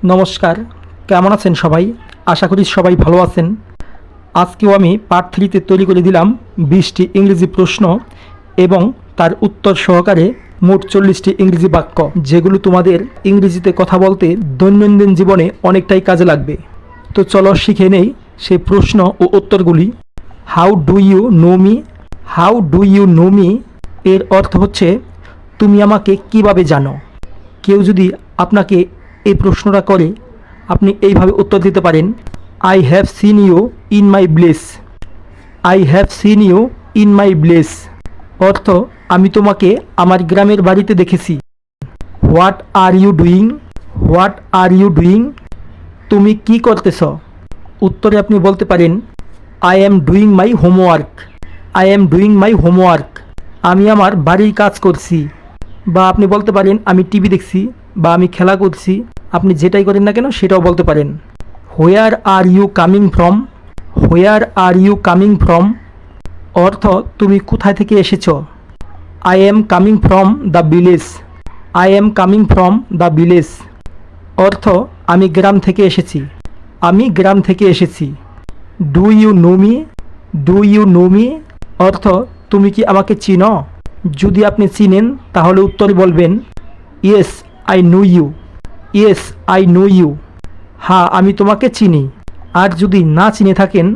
নমস্কার, কেমন আছেন সবাই? আশা করি সবাই ভালো আছেন। আজকেও আমি পার্ট 3তে তৈরি করে দিলাম 20টি ইংরেজি প্রশ্ন এবং তার উত্তর সহকারে মোট 40টি ইংরেজি বাক্য, যেগুলো তোমাদের ইংরেজিতে কথা বলতে দৈনন্দিন জীবনে অনেকটাই কাজে লাগবে। তো চলো শিখে নেই সেই প্রশ্ন ও উত্তরগুলি। How do you know me? How do you know me এর অর্থ হচ্ছে তুমি আমাকে কিভাবে জানো। কেউ যদি আপনাকে এই প্রশ্নটা করে, আপনি এইভাবে উত্তর দিতে পারেন, I have seen you in my place. I have seen you in my place অর্থ আমি তোমাকে আমার গ্রামের বাড়িতে দেখেছি। What are you doing? What are you doing তুমি কি করতেছ? উত্তরে আপনি বলতে পারেন, I am doing my homework. I am doing my homework আমি আমার বাড়ির কাজ করছি। বা আপনি বলতে পারেন, আমি টিভি দেখছি বা আমি খেলা করছি। আপনি যেটাই করেন না কেন সেটাও বলতে পারেন। Where are you coming from? Where are you coming from অর্থ তুমি কোথায় থেকে এসেছ। I am coming from the village. I am coming from the village অর্থ আমি গ্রাম থেকে এসেছি। আমি গ্রাম থেকে এসেছি। Do you know me? Do you know me অর্থ তুমি কি আমাকে চিনো? যদি আপনি চিনেন তাহলে উত্তরে বলবেন, yes I know you. Yes I know you হ্যাঁ আমি তোমাকে চিনি। আর যদি না চিনে থাকেন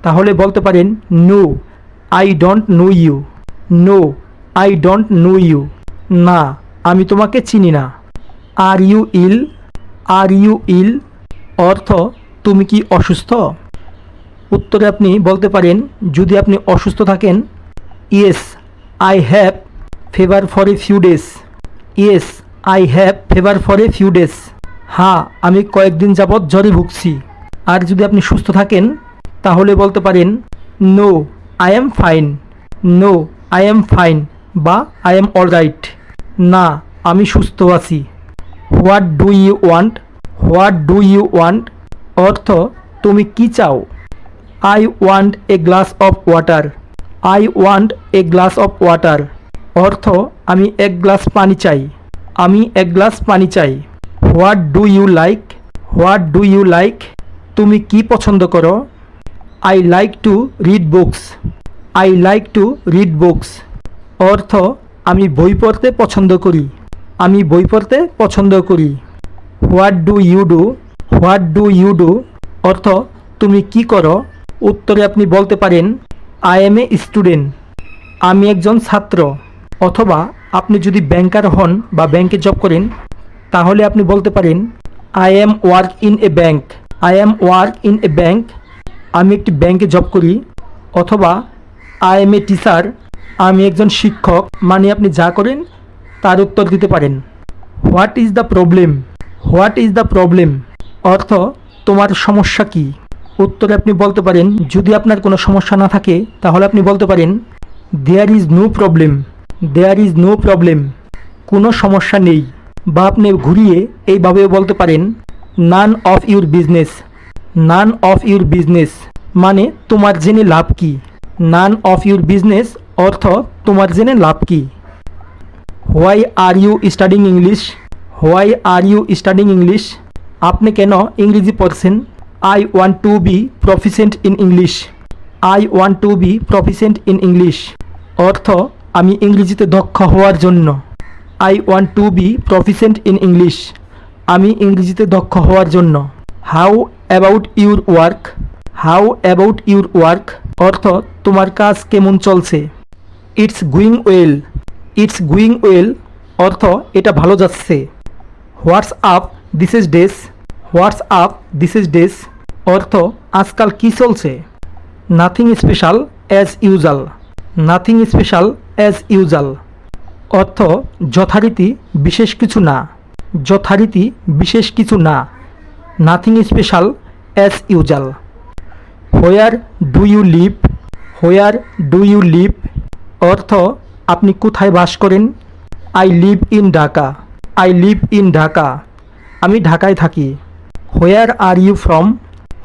তাহলে বলতে পারেন, no I don't know you. No I don't know you না আমি তোমাকে চিনি না। Are you ill? Are you ইল অর্থ তুমি কি অসুস্থ? উত্তরে আপনি বলতে পারেন, যদি আপনি অসুস্থ থাকেন, yes I have fever for a few days. Yes I have fever for a few days হ্যাঁ আমি কয়েকদিন যাবৎ জ্বরে ভুগছি। আর যদি আপনি সুস্থ থাকেন তাহলে বলতে পারেন, no I am fine. No I am fine বা আই এম অলরাইট না আমি সুস্থ আছি। What do you want? What do you want অর্থ তুমি কি চাও। I want a glass of water. I want a glass of water অর্থ আমি এক গ্লাস পানি চাই। আমি এক গ্লাস পানি চাই। What do you like? What do you like তুমি কি পছন্দ করো? I like to read books. I like to read books অর্থ আমি বই পড়তে পছন্দ করি। আমি বই পড়তে পছন্দ করি। What do you do? What do you do অর্থ তুমি কি করো? উত্তরে আপনি বলতে পারেন, আই এম এ স্টুডেন্ট। আমি একজন ছাত্র। অথবা আপনি যদি ব্যাংকার হন বা ব্যাংকে জব করেন তাহলে আপনি বলতে পারেন, I am work in a bank. I am work in a bank আমি একটি ব্যাংকে জব করি। অথবা আই এম এ টিচার আমি একজন শিক্ষক, মানে আপনি যা করেন তার উত্তর দিতে পারেন। What is the problem? What is the problem অর্থ তোমার সমস্যা কি? উত্তরে আপনি বলতে পারেন, যদি আপনার কোনো সমস্যা না থাকে তাহলে আপনি বলতে পারেন, there is no problem. There is no problem কোনো সমস্যা নেই। বা আপনি ঘুরিয়ে এইভাবেও বলতে পারেন, none of your business. None of your business মানে তোমার জেনে লাভ কি। নান অফ ইউর বিজনেস অর্থ তোমার জেনে লাভ কি। Why are you studying English? Why are you studying English আপনি কেন ইংরেজি পড়ছেন? I want to be proficient in English. I want to be proficient in English অর্থ আমি ইংরেজিতে দক্ষ হওয়ার জন্য। I want to be proficient in English আমি ইংরেজিতে দক্ষ হওয়ার জন্য। How about your work? How about your work অর্থ তোমার কাজ কেমন চলছে। It's going well. It's going well অর্থ এটা ভালো যাচ্ছে। What's up this is days. What's up this is days অর্থ আজকাল কি চলছে। Nothing special as usual. Nothing special as usual অর্থ যথারীতি বিশেষ কিছু না। যথারীতি বিশেষ কিছু না। Nothing special as usual. Where do you live? Where do you live অর্থ আপনি কোথায় বাস করেন। I live in Dhaka. I live in Dhaka আমি ঢাকায় থাকি। Where are you from?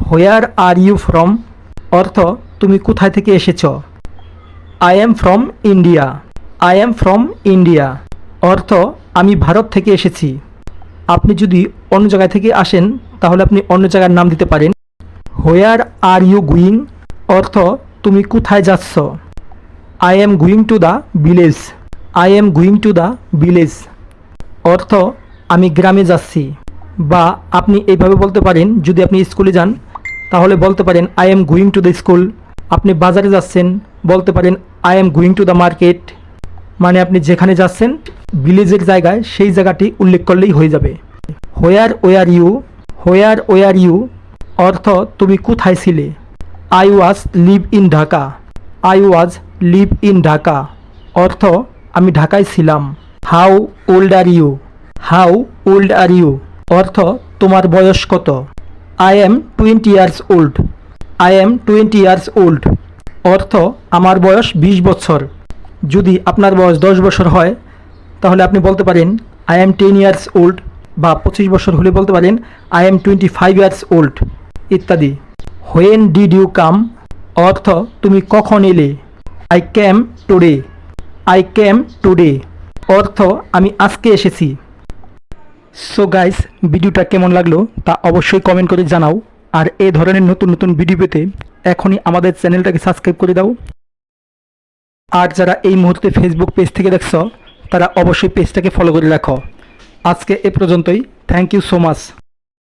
Where are you from অর্থ তুমি কোথায় থেকে এসেছ। I am from India. I am from India অর্থ আমি ভারত থেকে এসেছি। আপনি যদি অন্য জায়গা থেকে আসেন তাহলে আপনি অন্য জায়গার নাম দিতে পারেন। হোয়ার আর ইউ গোয়িং অর্থ তুমি কোথায় যাচ্ছ। I am going to the village. I am going to the village অর্থ আমি গ্রামে যাচ্ছি। বা আপনি এইভাবে বলতে পারেন, যদি আপনি স্কুলে যান তাহলে বলতে পারেন I am going to the school. আপনি বাজারে যাচ্ছেন বলতে পারেন I am going to the market. মানে আপনি যেখানে যাচ্ছেন ভিলেজের জায়গায় সেই জায়গাটি উল্লেখ করলেই হয়ে যাবে। Where were you, where were you অর্থ তুমি কোথায় ছিলে। I was live in Dhaka. I was live in Dhaka অর্থ আমি ঢাকায় ছিলাম। How old are you, how old are you অর্থ তোমার বয়স কত। I am 20 years old. I am 20 years old অর্থ আমার বয়স 20 বছর। যদি আপনার বয়স 10 বছর হয় তাহলে আপনি বলতে পারেন আই এম 10 ইয়ার্স ওল্ড। বা 25 বছর হলে বলতে পারেন আই এম 25 ইয়ার্স ওল্ড ইত্যাদি। হোয়েন ডিড ইউ কাম অর্থ তুমি কখন এলে। I came today. I came today অর্থ আমি আজকে এসেছি। সো গাইস, ভিডিওটা কেমন লাগলো তা অবশ্যই কমেন্ট করে জানাও। আর এই ধরনের নতুন নতুন ভিডিও পেতে এখনই আমাদের চ্যানেলটাকে সাবস্ক্রাইব করে দাও। আর যারা এই মুহূর্তে ফেসবুক পেজ থেকে দেখছো তারা অবশ্যই পেজটাকে ফলো করে রাখো। আজকে এ পর্যন্তই। Thank you so much.